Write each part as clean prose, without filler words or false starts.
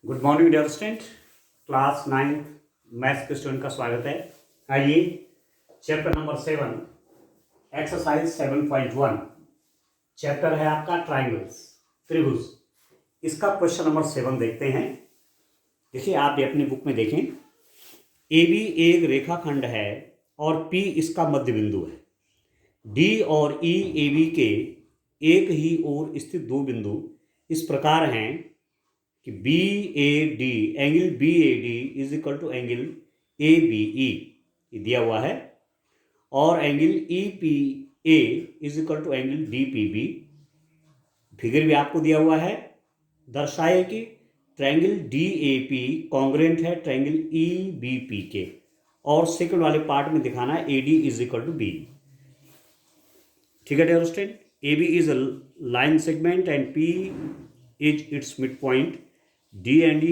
Good morning dear student. Class 9 maths के student का स्वागत है। आइए चैप्टर नंबर 7 एक्सरसाइज 7.1 चैप्टर है आपका ट्राइंगल्स, त्रिभुज। इसका क्वेश्चन नंबर 7 देखते हैं। देखिए आप भी अपनी बुक में देखें। ए बी एक रेखाखंड है और पी इसका मध्य बिंदु है। डी और ई ए बी के एक ही ओर स्थित दो बिंदु इस प्रकार हैं कि B A D angle B A D is equal to angle A B E, ये दिया हुआ है। और angle E P A is equal to angle D P B, figure भी आपको दिया हुआ है। दर्शाए कि triangle D A P congruent है ट्रायंगल ई बी पी के, और सेकंड वाले पार्ट में दिखाना है A D is equal to B. ठीक है dear student, A B is a line segment and P is its midpoint. D and E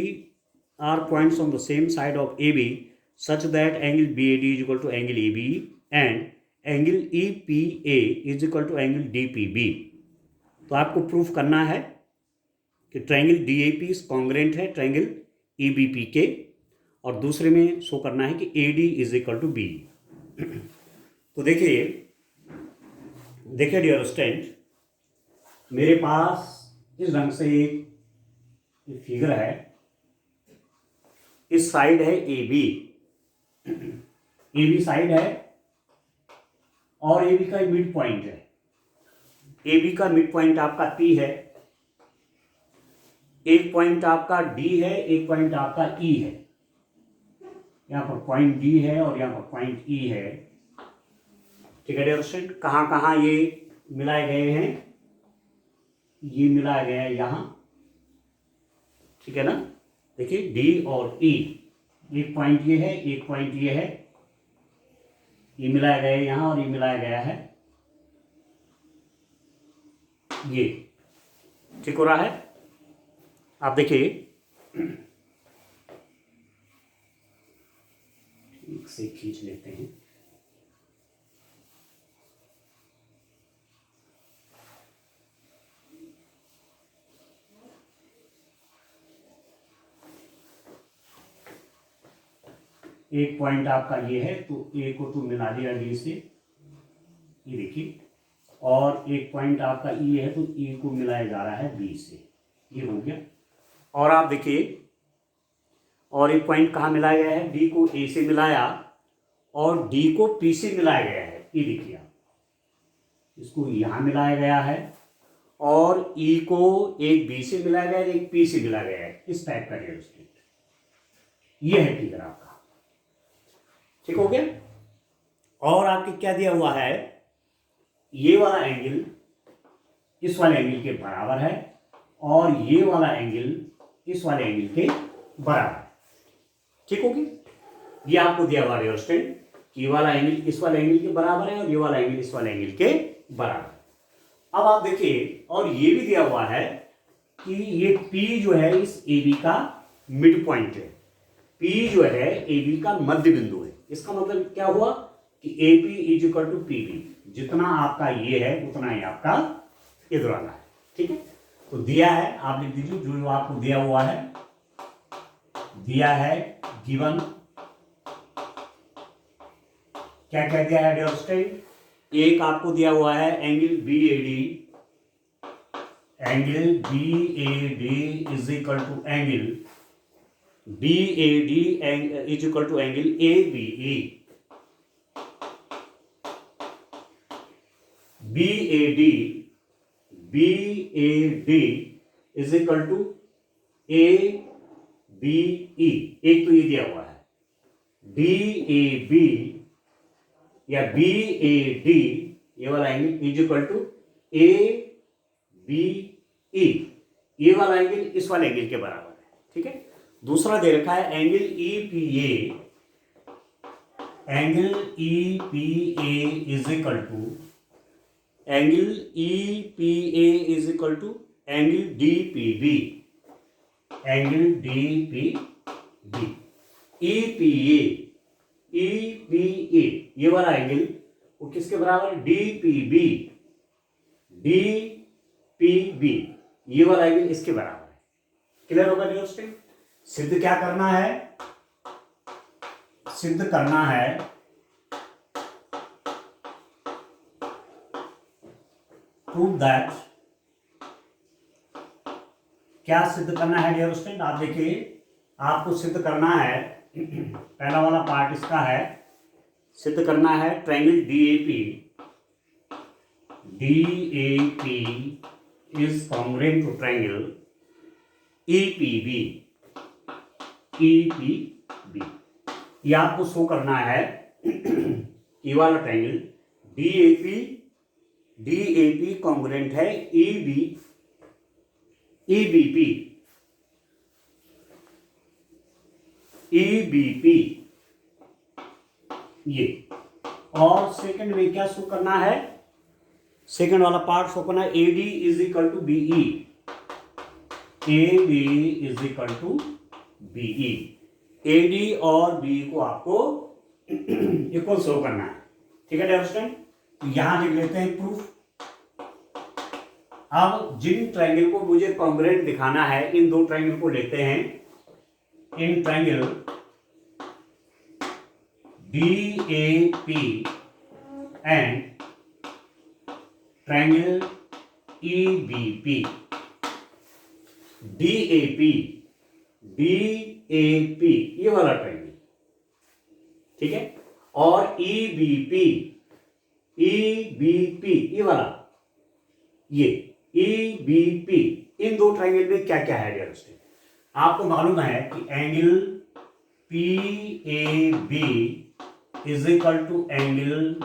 are points on the same side of AB such that angle BAD is equal to angle ABE and angle EPA is equal to angle DPB. तो आपको proof करना है कि triangle DAP congruent है triangle EBP के, और दूसरे में शो करना है कि AD is equal to B। तो देखिए डियर स्टूडेंट, मेरे पास इस ढंग से एक फिगर है। इस साइड है ए बी साइड है और ए बी का मिड पॉइंट है। ए बी का मिड पॉइंट आपका पी है, एक पॉइंट आपका डी है, एक पॉइंट आपका ई है। यहां पर पॉइंट डी है और यहां पर पॉइंट ई है। ठीक है डियर स्टूडेंट, कहां कहां ये मिलाए गए हैं? ये मिलाया गया है यहां, ठीक है ना। देखिए डी और ई, एक पॉइंट ये है, एक पॉइंट ये है, ये मिलाया गया है यहां और ये मिलाया गया है ये। ठीक हो रहा है? आप देखिए ठीक से खींच लेते हैं। एक पॉइंट आपका ये है तो ए को तो मिला दिया डी से, ये देखिए, और एक पॉइंट आपका ई है तो ई को मिलाया जा रहा है बी से, ये हो गया। और आप देखिए, और एक पॉइंट कहाँ मिलाया गया है? डी को ए से मिलाया और डी को पी से मिलाया गया है। ये देखिए आप, इसको यहां मिलाया गया है और ई को एक बी से मिलाया गया है, एक पी से मिलाया गया है। इस टाइप का डेमोस्ट्रेट, ये है फिगर आपका। ठीक हो गया। और आपके क्या दिया हुआ है? ये वाला एंगल इस वाले एंगल के बराबर है और ये वाला एंगल इस वाले एंगल के बराबर है। ठीक हो गया। ये आपको दिया हुआ है स्टूडेंट कि ये वाला एंगल इस वाले एंगल के बराबर है और ये वाला एंगल इस वाले एंगल के बराबर है। अब आप देखिए, और ये भी दिया हुआ है कि ये P जो है इस AB का मिड पॉइंट है, P जो है AB का मध्य बिंदु है। इसका मतलब क्या हुआ कि AP is equal to PB, जितना आपका ये है उतना ही आपका इधर वाला है। ठीक है, तो दिया है, आप लिख दीजिए जो आपको दिया हुआ है। दिया है गिवन, क्या क्या दिया है डियर स्टूडेंट? एक आपको दिया हुआ है angle BAD, angle BAD is equal to angle BAD is equal to angle ABE. BAD is equal to ABE. एक तो ये दिया हुआ है। DAB या BAD ये वाला angle is equal to ABE, ये वाला एंगल इस वाले एंगल के बराबर है। ठीक है। दूसरा दे रखा है angle EPA, angle EPA is equal to angle EPA is equal to angle DPB, angle DPB। EPA ये वाला एंगल वो किसके बराबर? DPB ये वाला एंगल इसके बराबर है। क्लियर होगा डियर स्टूडेंट? सिद्ध क्या करना है? सिद्ध करना है प्रूव दैट। क्या सिद्ध करना है डियर स्टूडेंट? आप देखिए, आपको सिद्ध करना है, पहला वाला पार्ट इसका है, सिद्ध करना है triangle DAP is congruent to triangle EPB। ये आपको शो करना है ये वाला ट्रायंगल DAP कॉन्ग्रुएंट है EBP ये। और सेकंड में क्या शो करना है? सेकंड वाला पार्ट शो करना है AD is equal to BE। AD is equal to BE। AD और BE को आपको इक्वल शो करना है। ठीक है डियर स्टूडेंट, यहां लिख लेते हैं प्रूफ। अब जिन ट्रायंगल को मुझे कॉन्ग्रुएंट दिखाना है, इन दो ट्रायंगल को लेते हैं। In triangle DAP and triangle EBP। DAP ये वाला ट्रायंगल, ठीक है, और EBP ये वाला, ये EBP। इन दो ट्रायंगल में क्या क्या है डियर स्टूडेंट? आपको मालूम है कि angle PAB is equal to angle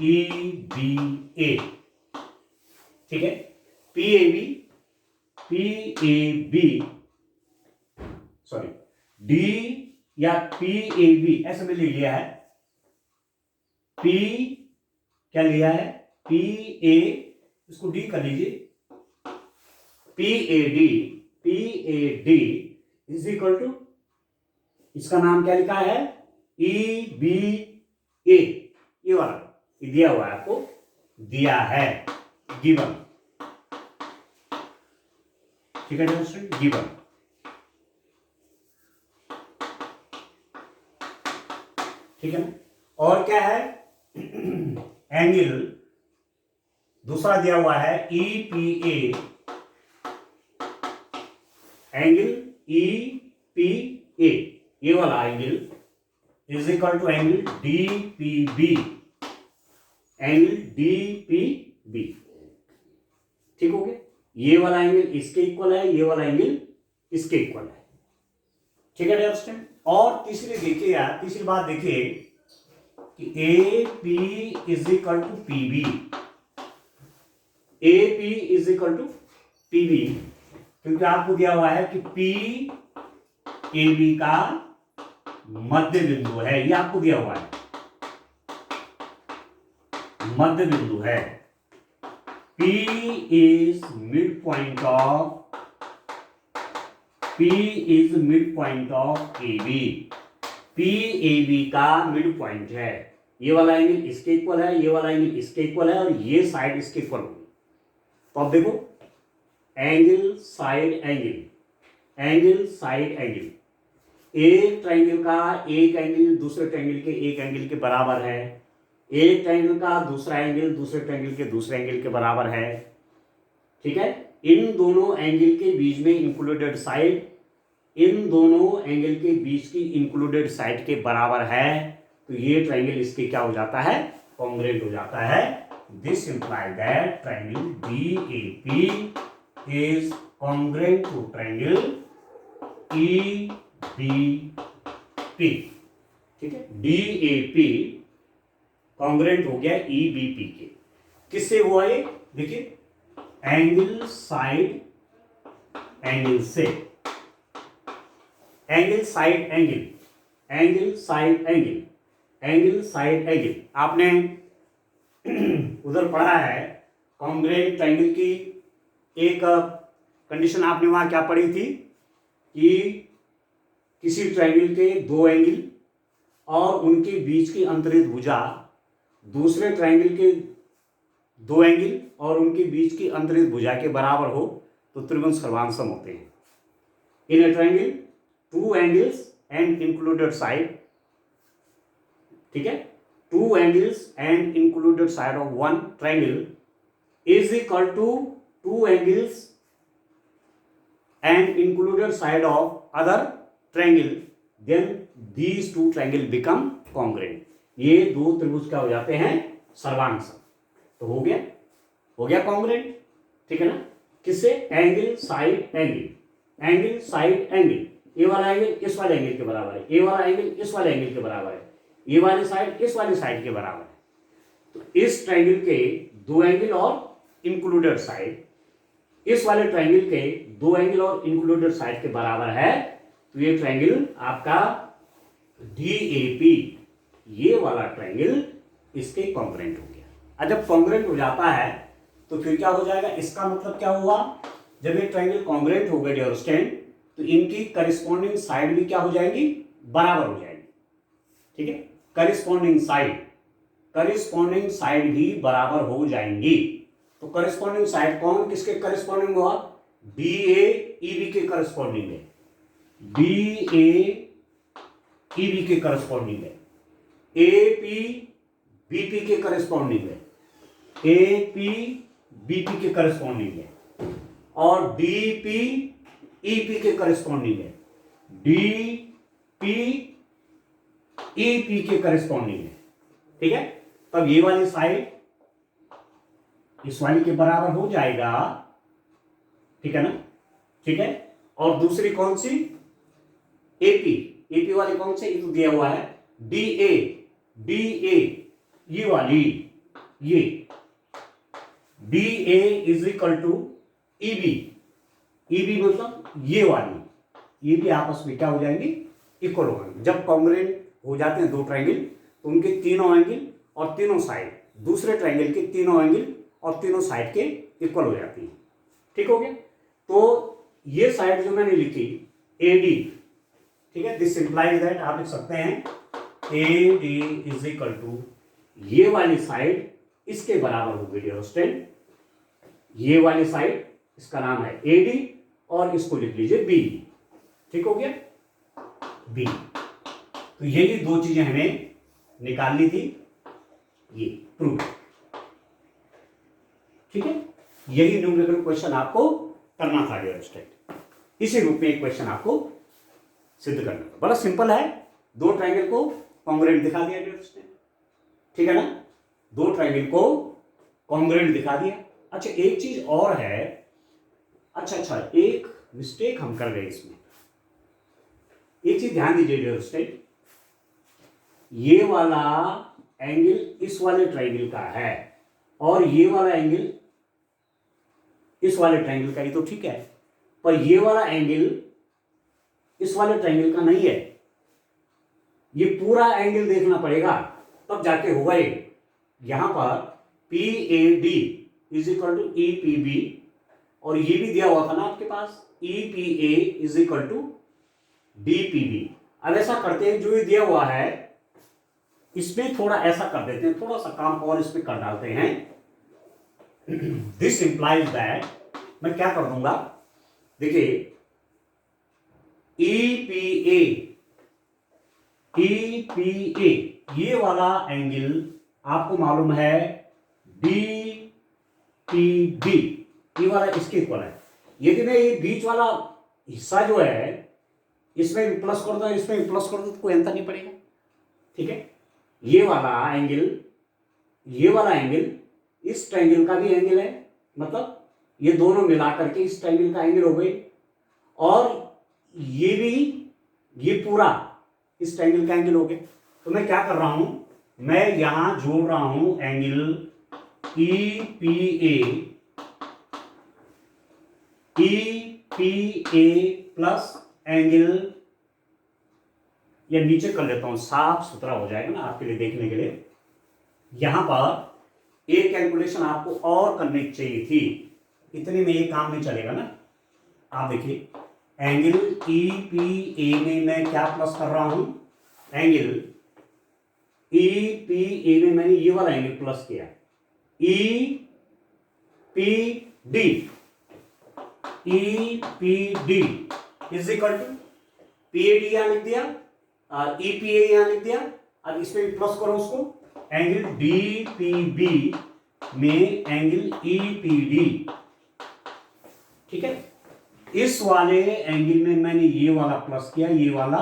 EBA। ठीक है, PAB सॉरी D या PAB ऐसे में लिख लिया है। P क्या लिया है? PA, इसको D कर लीजिए। PAD इज इक्वल टू, इसका नाम क्या लिखा है? EBA। ये वाला ये दिया हुआ है, आपको दिया है, गिवन। ठीक है स्टूडेंट, गिवन। ठीक है ना? और क्या है? एंगल दूसरा दिया हुआ है EPA। एंगल EPA ये वाला angle is equal to angle DPB। Angle DPB, ठीक हो गया? ये वाला एंगल इसके इक्वल है, ये वाला एंगल इसके इक्वल है। ठीक है डियर स्टूडेंट, और तीसरी देखिए यार, तीसरी बात देखिए कि AP is equal to PB। AP is equal to PB, क्योंकि आपको दिया हुआ है कि PAB का मध्य बिंदु है, ये आपको दिया हुआ है, मध्य बिंदु है। P is midpoint of AB। PAB का मिड पॉइंट है। ये वाला एंगल इसके इक्वल है, ये वाला एंगल इसके इक्वल है, और ये साइड इसके इक्वल होगी। तो अब देखो, एंगल साइड एंगल, एक ट्रायंगल का एक एंगल दूसरे ट्रायंगल के एक एंगल के बराबर है, एक ट्रायंगल का दूसरा एंगल दूसरे ट्रायंगल के दूसरे एंगल के बराबर है। ठीक है, इन दोनों एंगल के बीच में इंक्लूडेड साइड, इन दोनों एंगल के बीच की इंक्लूडेड साइड के बराबर है, तो ये ट्रायंगल इसके क्या हो जाता है? कॉन्ग्रुएंट हो जाता है। This imply that triangle DAP is congruent to triangle EBP। ठीक है, DAP कॉन्ग्रुएंट हो गया EBP के। किससे हुआ ये? देखिए, एंगल साइड एंगल से, angle side angle, angle side angle, angle side angle. आपने उधर पढ़ा है कॉन्ग्रुएंट ट्रायंगल की एक कंडीशन, आपने वहां क्या पढ़ी थी कि किसी ट्रायंगल के दो एंगल और उनके बीच की अंतरित भुजा दूसरे ट्रायंगल के दो एंगल और उनके बीच की अंतरित भुजा के बराबर हो तो त्रिभुज सर्वांग सम होते हैं। In a triangle two angles and included side, ठीक है, two angles and included side of one triangle is equal to two angles and included side of other triangle, then these two triangle become congruent. ये दो त्रिभुज क्या हो जाते हैं, सर्वांग सम। तो हो गया कॉन्ग्रुएंट, ठीक है ना। किससे, angle side angle, angle side angle, ये वाला एंगल इस वाले एंगल के बराबर है, ये वाला एंगल इस वाले एंगल के बराबर है, ये वाली साइड इस वाली साइड के बराबर है। तो इस ट्रायंगल के दो एंगल और इंक्लूडेड साइड इस वाले ट्रायंगल के दो एंगल और इंक्लूडेड साइड के बराबर है, तो ये ट्रायंगल आपका DAP, ये वाला ट्रायंगल इसके कॉन्ग्रुएंट हो गया। अब जब कॉन्ग्रुएंट हो जाता है तो फिर क्या हो जाएगा, इसका मतलब क्या हुआ, जब ये ट्रायंगल कॉन्ग्रुएंट हो गए डियर स्टूडेंट, तो इनकी करिस्पॉन्डिंग साइड भी क्या हो जाएगी, बराबर हो जाएगी, ठीक है। करिस्पॉन्डिंग साइड भी बराबर हो जाएंगी। तो करिस्पॉन्डिंग साइड कौन किसके करिस्पॉन्डिंग हुआ, BAEB के करिस्पॉन्डिंग है, BAEB के करिस्पॉन्डिंग है, APBP के करिस्पॉन्डिंग है, APBP के करिस्पॉन्डिंग है, और DPEP के करिस्पॉन्डिंग है, DPEP के करिस्पॉन्डिंग है, ठीक है। तब ये वाली साइड इस वाली के बराबर हो जाएगा, ठीक है ना, ठीक है। और दूसरी कौन सी, AP वाली कौन सी, ये तो दिया हुआ है, DA ये वाली, ये DA is equal to EB मतलब ये वाली, ये भी आपस में क्या हो जाएंगी, इक्वल हो जाएंगे। जब कॉन्ग्रुएंट हो जाते हैं दो ट्रायंगल, तो उनके तीनों एंगल और तीनों साइड दूसरे ट्रायंगल के तीनों एंगल और तीनों साइड के इक्वल हो जाती है, ठीक हो गया। तो ये साइड जो मैंने लिखी AD, ठीक है, दिस इंप्लाइज दैट, आप लिख सकते हैं AD इज इक्वल टू, ये वाली साइड इसके बराबर होगी डियर स्टूडेंट, ये वाली साइड इसका नाम है AD और इसको लिख लीजिए B, ठीक हो गया, B। तो यही दो चीजें हमें निकालनी थी, ये प्रूव, ठीक है। यही न्यूमेरिकल क्वेश्चन आपको करना था डियर स्टूडेंट, इसी रूप में एक क्वेश्चन आपको सिद्ध करना था। बड़ा सिंपल है, दो ट्रायंगल को कॉन्ग्रुएंट दिखा दिया डियर स्टूडेंट, ठीक है ना, दो ट्रायंगल को कॉन्ग्रुएंट दिखा दिया। अच्छा एक चीज और है, अच्छा एक मिस्टेक हम कर गए इसमें, एक चीज ध्यान दीजिए डियर स्टूडेंट, ये वाला एंगल इस वाले ट्रायंगल का है और ये वाला एंगल इस वाले ट्रायंगल का, ही तो ठीक है, पर ये वाला एंगल इस वाले ट्रायंगल का नहीं है, ये पूरा एंगल देखना पड़ेगा तब जाके होगा ये। यहां पर PAD is equal to EPB, और ये भी दिया हुआ था ना आपके पास, EPA is equal to DPB। अब ऐसा करते हैं, जो ये दिया हुआ है इसमें थोड़ा ऐसा कर देते हैं, थोड़ा सा काम और इसमें कर डालते हैं। दिस इंप्लाइज दैट, मैं क्या कर दूंगा, देखिए EPA ये वाला एंगल आपको मालूम है DPB, ये वाला इसके इक्वल है। यदि मैं ये बीच वाला हिस्सा जो है इसमें भी प्लस कर दो, इसमें भी प्लस कर दो, तो कोई अंतर नहीं पड़ेगा, ठीक है। ये वाला एंगल इस ट्रायंगल का भी एंगल है, मतलब ये दोनों मिलाकर के इस ट्रायंगल का एंगल हो गई, और ये भी, ये पूरा इस ट्रायंगल का एंगल हो गया। तो मैं क्या कर रहा हूं, मैं यहां जोड़ रहा हूं एंगल EPA प्लस एंगल, या नीचे कर लेता हूं, साफ सुथरा हो जाएगा ना आपके लिए देखने के लिए। यहां पर एक कैलकुलेशन आपको और करनी चाहिए थी, इतने में ये काम नहीं चलेगा ना। आप देखिए एंगल EPA में मैं क्या प्लस कर रहा हूं, एंगल EPA में मैंने ये वाला एंगल प्लस किया, EPD is equal to PAD यहाँ लिख दिया, EPA यहाँ लिख दिया। अब इसमें भी प्लस करो उसको, एंगल DPB में एंगल EPD, ठीक है। इस वाले एंगल में मैंने ये वाला प्लस किया, ये वाला,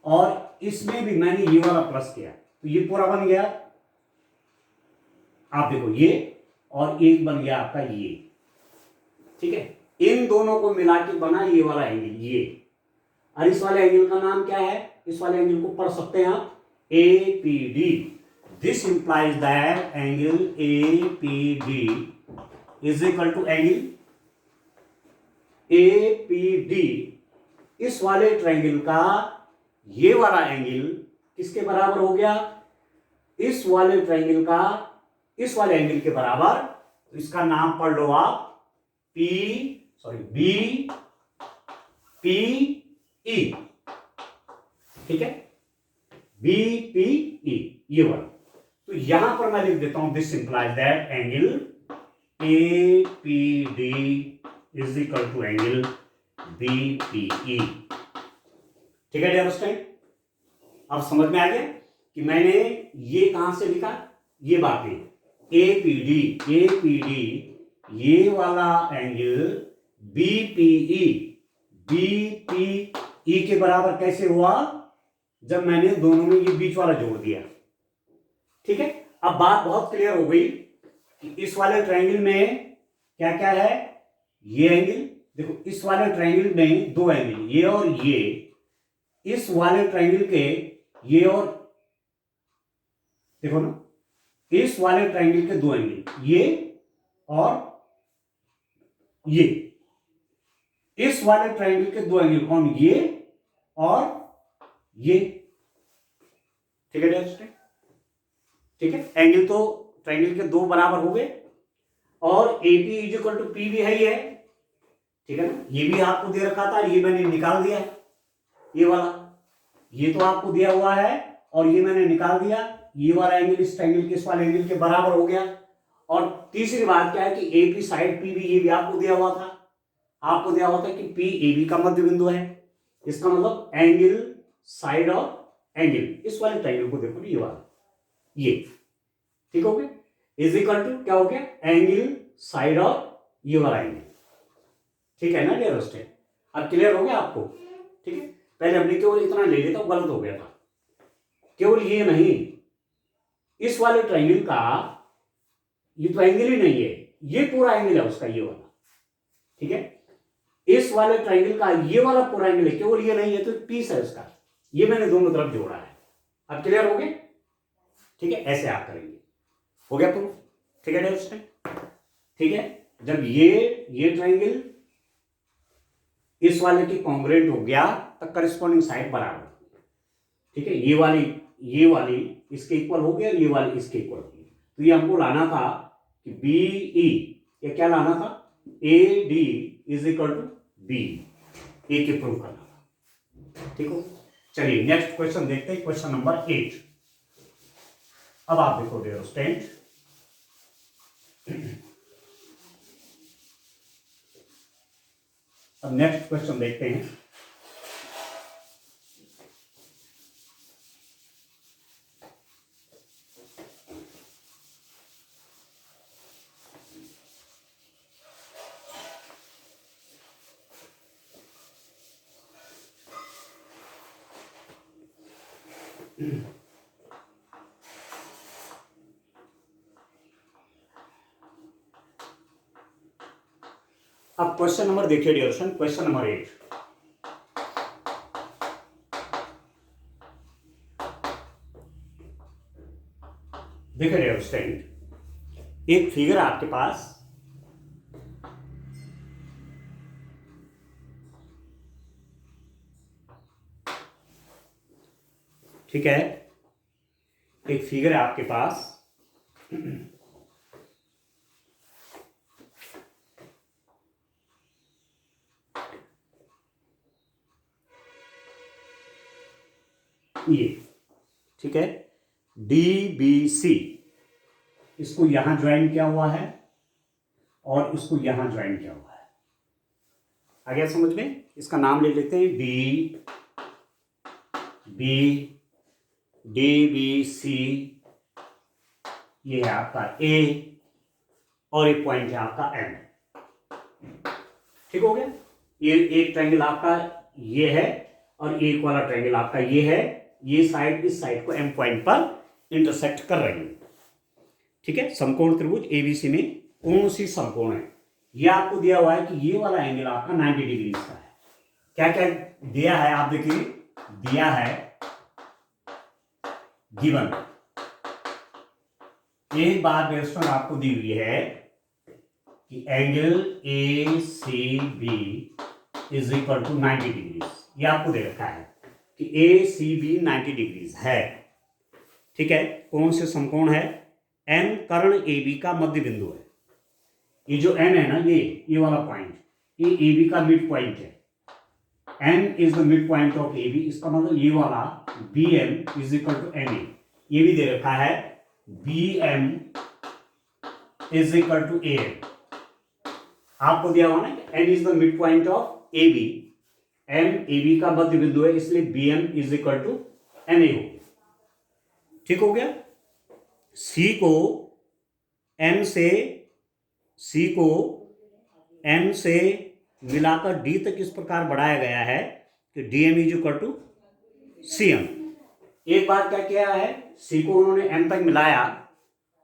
और इसमें भी मैंने ये वाला प्लस किया, तो ये पूरा बन गया। आप देखो ये, और एक बन गया आपका ये, ठीक है। इन दोनों को मिला के बना ये वाला एंगल, ये। और इस वाले एंगल का नाम क्या है? इस वाले एंगल को पढ़ सकते हैं आप APD। This implies that angle APD is equal to angle APD, इस वाले ट्रायंगल का ये वाला एंगल किसके बराबर हो गया? इस वाले ट्रायंगल का इस वाले एंगल के बराबर। तो इसका नाम पढ़ लो आप BPE, ठीक है, BPE, ये वाला। तो यहां पर मैं लिख देता हूं this implies that angle APD is equal to angle BPE, ठीक है डियर स्टूडेंट। अब समझ में आ गया कि मैंने ये कहां से लिखा, ये बातें APD ये वाला एंगल BPE के बराबर कैसे हुआ? जब मैंने दोनों में ये बीच वाला जोड़ दिया, ठीक है। अब बात बहुत क्लियर हो गई कि इस वाले ट्रायंगल में क्या क्या है। ये एंगल देखो, इस वाले ट्रायंगल में दो एंगल, ये और ये। इस वाले ट्रायंगल के ये और, देखो ना, इस वाले ट्रायंगल के दो एंगल, ये और ये। इस वाले ट्रायंगल के दो एंगल कौन? ये और ये, ठीक है दोस्तों, ठीक है। एंगल तो ट्रायंगल के दो बराबर हो गए, और AP is equal to P भी है, ये है, ठीक है ना। ये भी आपको दे रखा था, ये मैंने निकाल दिया है, ये वाला, ये तो आपको दिया हुआ है और ये मैंने निकाल दिया। ये वाला एंगल इस ट्रायंगल के इस वाले एंगल के बराबर हो गया। और तीसरी बात क्या है कि AP साइड PB, ये भी आपको दिया हुआ था। आपको दिया हुआ था कि PAB का मध्य बिंदु है। इसका मतलब एंगल साइड और एंगल इस वाले ट्रायंगल को देखो, ये वाला, ये, ठीक हो गया, इज इक्वल टू क्या हो गया? एंगल साइड और ये वाला एंगल, ठीक है ना डियर स्टूडेंट। अब क्लियर हो गया आपको, ठीक है। पहले हमने केवल इतना ले लिया था, गलत हो गया था। केवल ये नहीं, इस वाले ट्रायंगल का ये तो एंगल ही नहीं है, ये पूरा एंगल है उसका, ये वाला, ठीक है। इस वाले ट्रायंगल का ये वाला पूरा एंगल है, केवल ये नहीं है, तो पीस है उसका, ये मैंने दोनों तरफ जोड़ा है। अब क्लियर हो गया, ठीक है। ऐसे आप करेंगे, हो गया प्रूफ, ठीक है दोस्तों, ठीक है। जब ये ट्रायंगल इस वाले की कॉन्ग्रुएंट हो गया, तब करस्पॉन्डिंग साइड बराबर, ठीक है। ये वाली इसके इक्वल हो गया, ये वाली इसके इक्वल हो गई। तो ये हमको लाना था कि BE, ये क्या लाना था? AD is equal to B, ए के प्रूव करना था, ठीक हो। चलिए नेक्स्ट क्वेश्चन देखते हैं, क्वेश्चन नंबर 8। अब आप देखो डियर स्टूडेंट, अब नेक्स्ट क्वेश्चन देखते हैं। अब क्वेश्चन नंबर देखिए डियर स्टूडेंट, क्वेश्चन नंबर 8। देखिए डियर स्टूडेंट, एक फिगर है आपके पास, ठीक है। एक फिगर है आपके पास, ये, ठीक है, DBC, इसको यहां ज्वाइन किया हुआ है और इसको यहां ज्वाइन किया हुआ है। आ गया समझ में? इसका नाम ले लेते हैं बी, डी बी सी, ये है आपका ए, और एक पॉइंट है आपका एम। ठीक हो गया। ये एक ट्रायंगल आपका ये है और एक वाला ट्रायंगल आपका ये है। ये साइड इस साइड को एम पॉइंट पर इंटरसेक्ट कर रही है। ठीक है। समकोण त्रिभुज एबीसी में कौन सी समकोण है? ये आपको दिया हुआ है कि ये वाला एंगल आपका 90 डिग्री का है। क्या क्या दिया है आप देखिए, दिया है गिवन एक बार बेस्टन आपको दी हुई है कि angle A C B is equal to 90 degree. ये आपको दे रखा है कि ए सी बी 90 डिग्रीज है। ठीक है। कौन से समकोण है? एम कर्ण ए बी का मध्य बिंदु है। ये जो एम है ना, ये वाला पॉइंट, ये ए बी का मिड पॉइंट है। M is the mid point of A B. इसका मतलब ये वाला B M is equal to M A. ये भी दे रखा है B M is equal to A M. आपको दिया हुआ ना M is the mid point of A B. M A B का मध्य बिंदु है, इसलिए B M is equal to M A हो गया। ठीक हो गया। सी को एम से मिलाकर डी तक इस प्रकार बढ़ाया गया है कि D M is equal to C M. एक बार क्या किया है, सी को उन्होंने एम तक मिलाया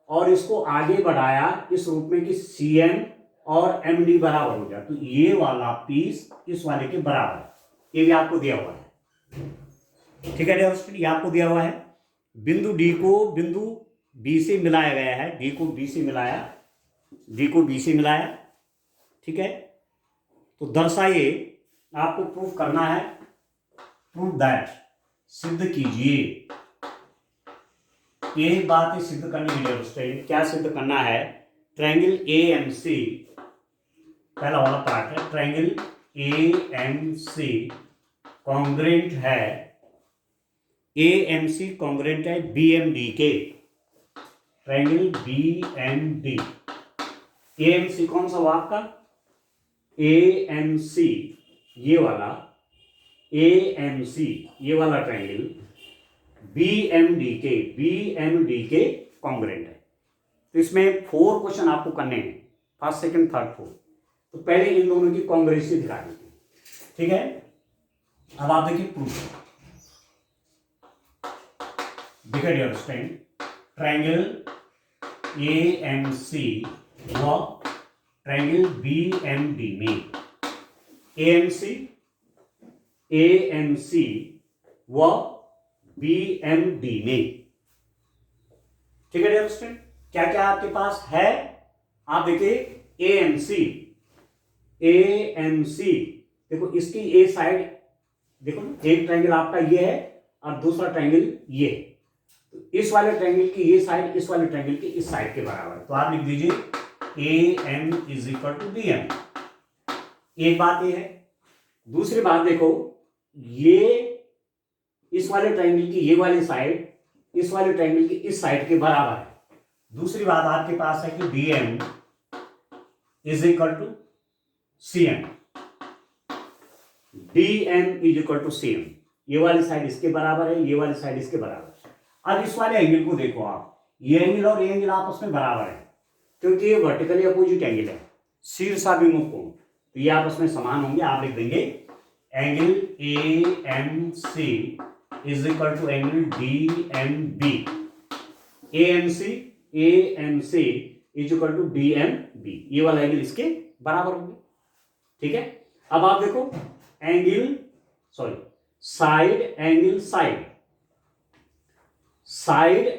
और इसको आगे बढ़ाया इस रूप में कि सी एम और एम डी बराबर हो जाए। तो ये वाला पीस इस वाले के बराबर है। ये भी आपको दिया हुआ है। ठीक है डियर स्टूडेंट, ये आपको दिया हुआ है। बिंदु डी को बिंदु बी से मिलाया गया है। डी को बी से मिलाया। ठीक है। तो दर्शाइए, आपको प्रूफ करना है। प्रूफ दैट, सिद्ध कीजिए। ये बात ही सिद्ध करनी है डियर स्टूडेंट। क्या सिद्ध करना है? ट्रायंगल ए एम सी, पहला वाला पार्ट है, triangle A M C congruent है, ए एम सी कॉन्ग्रेंट है बी एम डी के। Triangle B M D, A M C कौन सा हुआ आपका? ए एम सी, ये वाला ए एम सी, ये वाला ट्रायंगल बी एम डी के कॉन्ग्रेंट है। तो इसमें 4 क्वेश्चन आपको करने हैं, फर्स्ट सेकंड थर्ड फोर्थ। तो पहले इन दोनों की कॉन्ग्रेंसी दिखा देते हैं। ठीक है। अब आप देखिए प्रूफ। देखिए dear student, triangle A M C व ट्रायंगल बी एम डी में ए एम सी व बी एम डी में। ठीक है डियर स्टूडेंट, क्या क्या आपके पास है? आप देखिए ए एम सी, देखो इसकी ए साइड देखो, एक ट्रायंगल आपका ये है और दूसरा ट्रायंगल ये है। तो इस वाले ट्रायंगल की ये साइड इस वाले ट्रायंगल की इस साइड के बराबर है। तो आप लिख दीजिए A M is equal to B M. एक बात ये है। दूसरी बात देखो, ये इस वाले ट्रायंगल की ये वाली साइड इस वाले ट्रायंगल की इस साइड के बराबर है। दूसरी बात आपके पास है कि D M is equal to C M. D M is equal to C M. ये वाली साइड इसके बराबर है, ये वाली साइड इसके बराबर है। अब इस वाले एंगल को देखो आप, ये एंगल और ये एंगल आपस में बराबर है क्योंकि ये वर्टिकली अपोजिट एंगल है, शीर्षाभिमुख कोण। तो ये आपस में समान होंगे। आप लिख देंगे angle A M C is equal to angle D M B. A M C is equal to D M B. ये वाला एंगल इसके बराबर होंगे। ठीक है। अब आप देखो साइड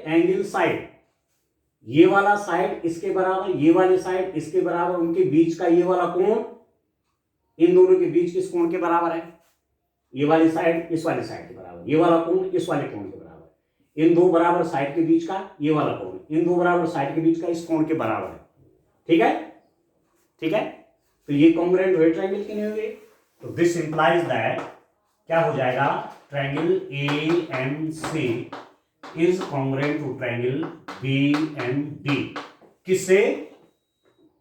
एंगल साइड, ये वाला साइड इसके बराबर, ये वाली साइड इसके बराबर, उनके बीच का ये वाला कोण इन दोनों के बीच किस कोण के बराबर है? ये वाली साइड इस वाली साइड के बराबर, ये वाला कोण इस वाले कोण के बराबर। इन दो बराबर साइड के बीच का ये वाला कोण इन दो बराबर साइड के बीच का इस कोण के बराबर है। ठीक है। तो ये कॉन्ग्रुएंट हुए ट्रायंगल के नहीं हुए। तो दिस इंप्लाइज दैट क्या हो जाएगा? Triangle A M C is congruent to triangle B M D. किससे?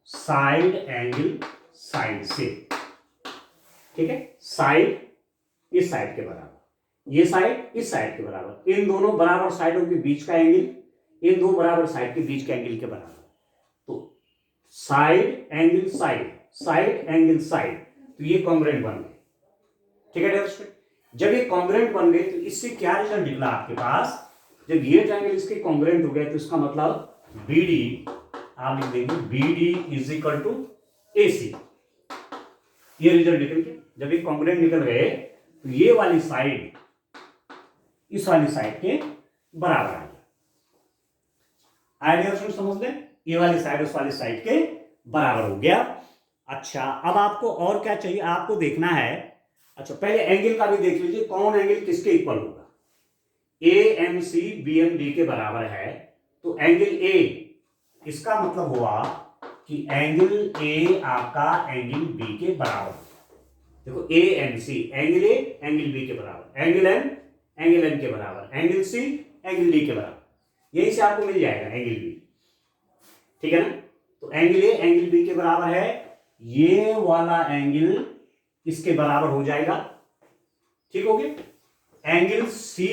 साइड एंगल साइड से। ठीक है। साइड इस साइड के बराबर, ये साइड इस साइड के बराबर, इन दोनों बराबर साइडों के बीच का एंगल इन दो बराबर साइड के बीच के एंगल के बराबर। तो side angle side, side angle side, तो ये कॉन्ग्रुएंट बन गए। ठीक है डियर स्टूडेंट, जब ये कॉन्ग्रुएंट बन गए तो इससे क्या रिजल्ट निकला आपके पास, जब ये ट्रायंगल इसके कॉन्ग्रुएंट हो गए तो इसका मतलब BD आप लिख देंगे BD is equal to AC। ये रिजल्ट निकल के जब ये कॉन्ग्रुएंट निकल गए तो ये वाली साइड इस वाली साइड के बराबर आ गया। आइडिया समझ लें, ये वाली साइड उस वाली साइड के बराबर हो गया। अच्छा, अब आपको और क्या चाहिए, आपको देखना है, अच्छा पहले एंगल का भी देख लीजिए, कौन एंगल किसके इक्वल होगा। AMC BMD के बराबर है, तो एंगल A, इसका मतलब हुआ कि एंगल A आपका एंगल B के बराबर। देखो AMC angle A angle B के बराबर, एंगल N के बराबर, एंगल C एंगल D के बराबर, यही से आपको मिल जाएगा एंगल B। ठीक है ना, तो एंगल A एंगल B के बराबर है, ये वाला एंगल इसके बराबर हो जाएगा। ठीक हो गया। एंगल C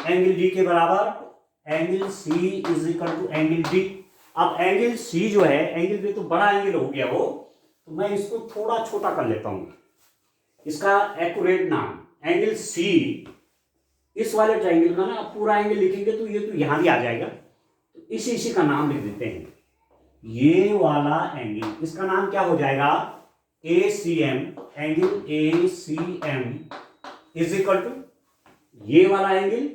एंगल D के बराबर, angle C is equal to angle D। अब एंगल C जो है, एंगल B तो बड़ा एंगल हो गया वो, तो मैं इसको थोड़ा छोटा कर लेता हूं, इसका एक्यूरेट नाम एंगल C, इस वाले ट्रायंगल का ना आप पूरा एंगल लिखेंगे तो ये तो यहां भी आ जाएगा, तो इसी का नाम लिख देते हैं। ये वाला एंगल, इसका नाम क्या हो जाएगा, ACM, angle ACM is equal to ये वाला एंगल,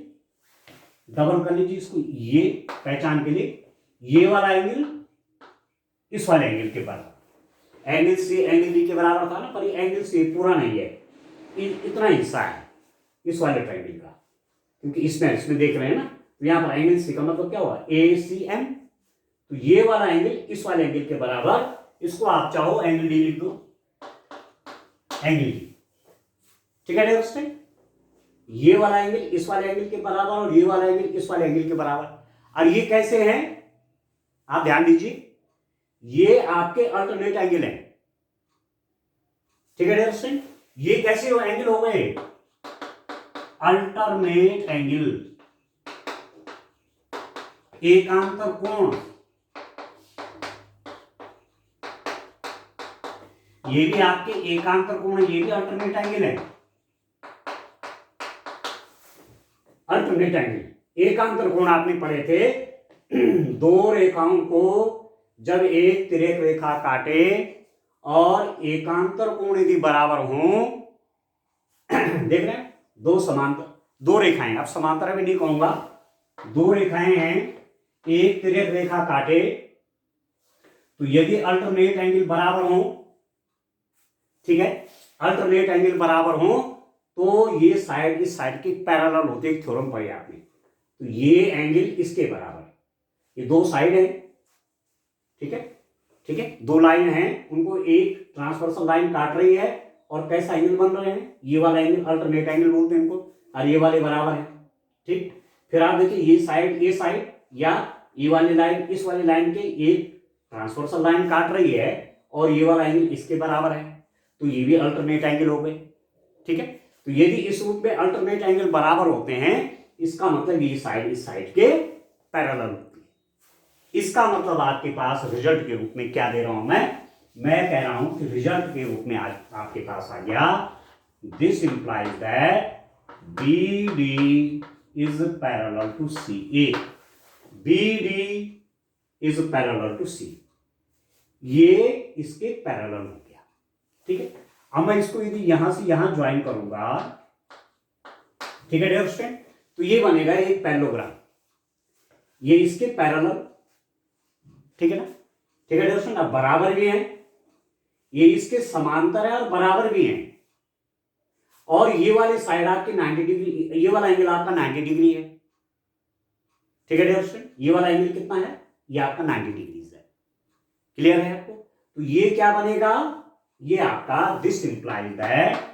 डबल कर लीजिए इसको, ये पहचान के लिए, ये वाला एंगल इस वाले एंगल के बराबर। एंगल C एंगल D के बराबर था ना, पर ये एंगल C पूरा नहीं है, इतना हिस्सा है इस वाले ट्रायंगल का, क्योंकि इसमें देख रहे हैं ना, तो यहां पर एंगल C का मतलब क्या हुआ, ACM, तो ये वाला एंगल इस वाले एंगल के बराबर, इसको आप चाहो एंगल D लिख दो, एंगल D। ठीक है दोस्तों, ये वाला एंगल इस वाले एंगल के बराबर और ये वाला एंगल इस वाले एंगल के बराबर। और ये कैसे हैं, आप ध्यान दीजिए, ये आपके अल्टरनेट एंगल है। ठीक है दोस्तों, ये कैसे हो एंगल हो गए, अल्टरनेट एंगल, एकांतर कोण, ये भी आपके एकांतर कोण है, ये भी अल्टरनेट एंगल है। अल्टरनेट एंगल, एकांतर कोण आपने पढ़े थे, दो रेखाओं को जब एक तिर्यक रेखा काटे और एकांतर कोण यदि बराबर हो, देख रहे हैं, दो समांतर, दो रेखाएं, अब समांतर भी नहीं कहूंगा, दो रेखाएं हैं, एक तिर्यक रेखा काटे, तो यदि अल्टरनेट एंगल बराबर हो, ठीक है, अल्टरनेट एंगल बराबर हो, तो ये साइड इस साइड के पैरेलल होते, एक थ्योरम पढ़ी आपने, तो ये एंगल इसके बराबर, ये दो साइड है, ठीक है, ठीक है, दो लाइन है, उनको एक ट्रांसवर्सल लाइन काट रही है और कैसा एंगल बन रहे हैं, ये वाला एंगल अल्टरनेट एंगल बोलते हैं इनको, और ये वाले बराबर है। ठीक, फिर आप देखिए, ये साइड या ये वाली लाइन इस वाली लाइन के एक ट्रांसवर्सल लाइन काट रही है और ये वाला एंगल इसके बराबर है, तो ये भी अल्टरनेट एंगल हो गए। ठीक है, तो यदि इस रूप में अल्टरनेट एंगल बराबर होते हैं, इसका मतलब ये साइड इस साइड के पैरेलल होती है। इसका मतलब आपके पास रिजल्ट के रूप में क्या दे रहा हूं मैं कह रहा हूं कि रिजल्ट के रूप में आज आपके पास आ गया, this implies that BD is parallel to CA, BD is parallel to C, ये इसके पैरेलल हो गया। ठीक है, अब मैं इसको यदि यहां से यहां ज्वाइन करूंगा, ठीक है डियर स्टूडेंट, तो ये बनेगा एक पैरेललोग्राम, ये इसके पैरेलल, ठीक है ना, ठीक है डियर स्टूडेंट, अब बराबर भी हैं, ये इसके समांतर है और बराबर भी हैं, और ये वाले साइड आपके 90 डिग्री, ये वाला एंगल आपका 90 डिग्री है। ठीक है डियर स्टूडेंट, ये वाला एंगल कितना है, ये आपका 90 डिग्री है। क्लियर है आपको, तो ये क्या बनेगा, ये आपका this implies that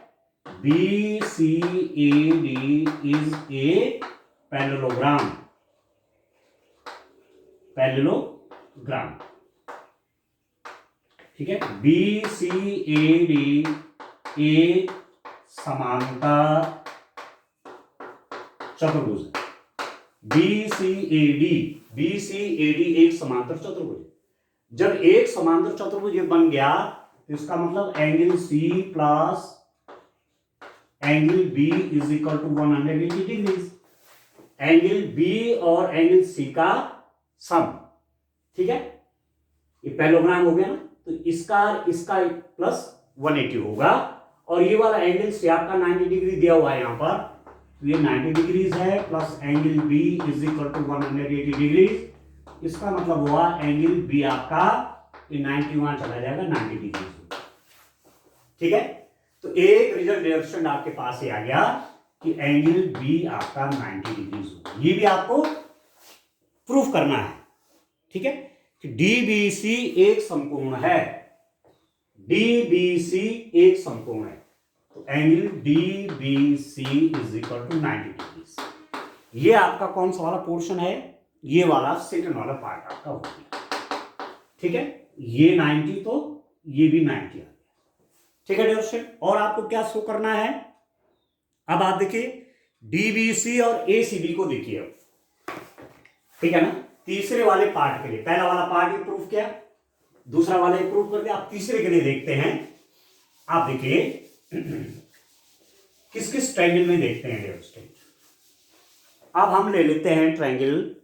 BCAD is a parallelogram, parallelogram. ठीक है, BCAD एक समांतर चतुर्भुज है। BCAD एक समांतर चतुर्भुज। जब एक समांतर चतुर्भुज बन गया तो इसका मतलब angle C plus angle B is equal to 180 degree. Angle B और एंगल C का सम, ठीक है, ये पैरेललोग्राम हो गया ना, तो इसका प्लस 180 होगा। और ये वाला एंगल C आपका 90 डिग्री दिया हुआ है यहाँ पर, तो ये 90 डिग्रीज है, plus angle B is equal to 180 degrees. इसका मतलब हुआ एंगल B आपका ये 91 चला जाएगा, 90 डिग्री, ठीक है। तो एक रिजल्ट रिएक्शन आपके पास ही आ गया कि एंगल B आपका 90 डिग्री होगा। ये भी आपको प्रूफ करना है, ठीक है, कि DBC एक समकोण है। DBC एक समकोण है, तो angle DBC is equal to 90 degree. ये आपका कौन सा वाला पोर्शन है, ये वाला सेकंड वाला पार्ट आपका हो गया, ठीक है। ये 90 तो ये भी 90 आ गया, ठीक है डियर स्टूडेंट। और आपको क्या शो करना है, अब आप देखिए DBC और ACB को देखिए, ठीक है ना। तीसरे वाले पार्ट के लिए पहला वाला पार्ट ही प्रूफ किया, दूसरा वाला ही प्रूफ कर दिया। आप तीसरे के लिए देखते हैं। आप देखिए किस किस ट्रायंगल में देखते हैं डियर स्टूडेंट। अब हम ले लेते हैं triangle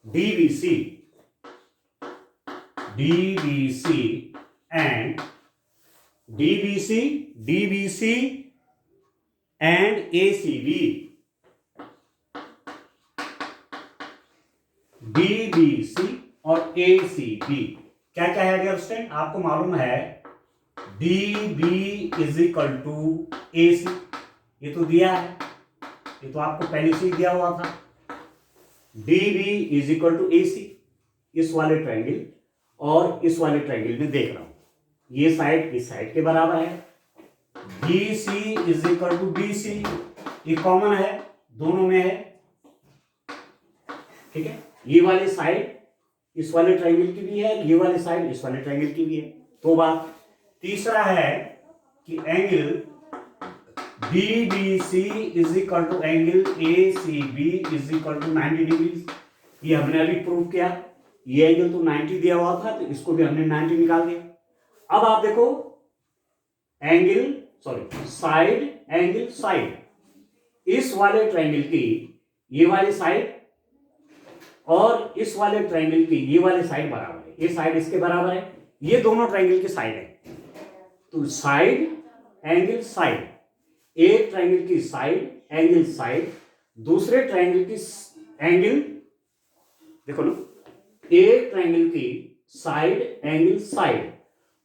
DBC and DBC and ACB, DBC और ACB क्या क्या है डियर स्टूडेंट, आपको मालूम है DB is equal to AC, ये तो दिया है, ये तो आपको पहले से ही दिया हुआ था। DB is equal to AC, इस वाले ट्रायंगल और इस वाले ट्रायंगल में देख रहा हूं, ये साइड इस साइड के बराबर है। BC is equal to BC, ये कॉमन है, दोनों में है, ठीक है। ये वाली साइड इस वाले ट्रायंगल की भी है, ये वाली साइड इस वाले ट्रायंगल की भी है, तो बात। तीसरा है कि angle DBC is equal to angle ACB is equal to 90 degree. ये हमने अभी प्रूव किया, ये एंगल तो 90 दिया हुआ था, तो इसको भी हमने 90 निकाल दिया। अब आप देखो एंगल साइड, एंगल साइड, इस वाले ट्रायंगल की ये वाली साइड और इस वाले ट्रायंगल की ये वाली साइड बराबर है, ये साइड इसके बराबर है, ये दोनों ट्रायंगल की साइड है। तो साइड एंगल साइड, एक ट्रायंगल की साइड एंगल साइड, दूसरे ट्रायंगल की एंगल, देखो ना, एक ट्रायंगल की साइड एंगल साइड,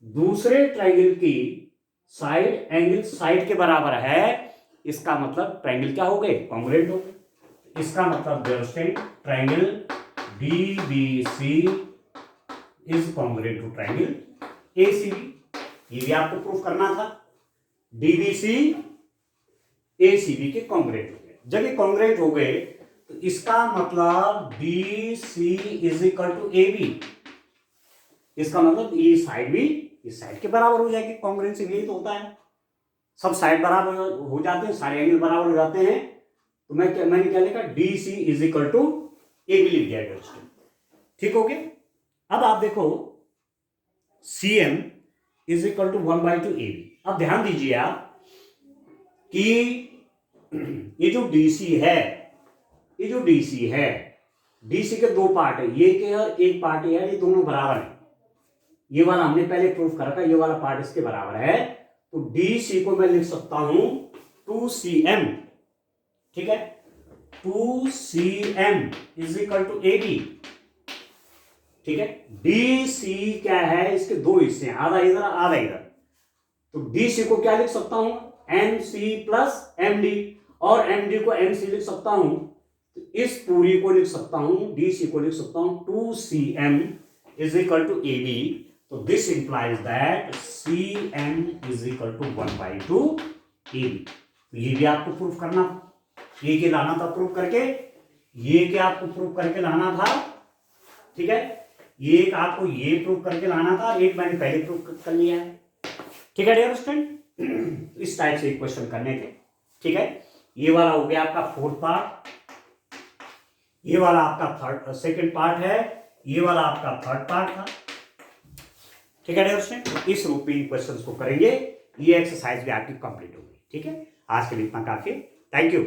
दूसरे ट्रायंगल की साइड एंगल साइड के बराबर है। इसका मतलब ट्रायंगल क्या हो गए, कॉन्ग्रुएंट हो गए। इसका मतलब triangle DBC is congruent to triangle ACB। ये भी आपको प्रूफ करना था, DBC ACB के कॉन्ग्रुएंट हो गए। जब ये कॉन्ग्रुएंट हो गए तो इसका मतलब BC is equal to AB, इसका मतलब ये साइड भी इस साइड के बराबर हो जाएगी। कॉन्ग्रुएंसी यही तो होता है, सब साइड बराबर हो जाते हैं, सारे एंगल बराबर हो जाते हैं। तो मैंने क्या लिखा, DC is equal to AB लिख दिया गया, ठीक हो गया। अब आप देखो CM is equal to 1/2 AB। अब ध्यान दीजिए आप कि ये जो DC है, ये जो DC है, DC के दो पार्ट है, ये के और एक पार्ट है, ये दोनों बराबर है। ये वाला हमने पहले प्रूफ करा था, ये वाला पार्ट इसके बराबर है, तो DC को मैं लिख सकता हूं 2CM, ठीक है। 2CM is equal to AB, ठीक है। DC क्या है, इसके दो हिस्से हैं, आधा इधर आधा इधर, तो DC को क्या लिख सकता हूं, MC प्लस MD, और MD को MC लिख सकता हूं, तो इस पूरी को लिख सकता हूं, DC को लिख सकता हूं 2CM is equal to AB। तो this implies that CM is equal to 1/2 AB। तो ये भी आपको प्रूफ करना, ये के लाना था प्रूफ करके, ये के आपको प्रूफ करके लाना था, ठीक है। ये एक आपको ये प्रूफ करके लाना था, एक मैंने पहले प्रूफ कर लिया है, ठीक है डियर स्टूडेंट। इस टाइप से क्वेश्चन करने थे, ठीक है। ये वाला हो गया आपका फोर्थ पार्ट, ये वाला आपका सेकंड पार्ट है, ये वाला आपका थर्ड पार्ट था। ठीक है स्टूडेंट, इस रूप में क्वेश्चंस को करेंगे, ये एक्सरसाइज भी आपकी कंप्लीट होगी। ठीक है, आज के लिए इतना काफी, थैंक यू।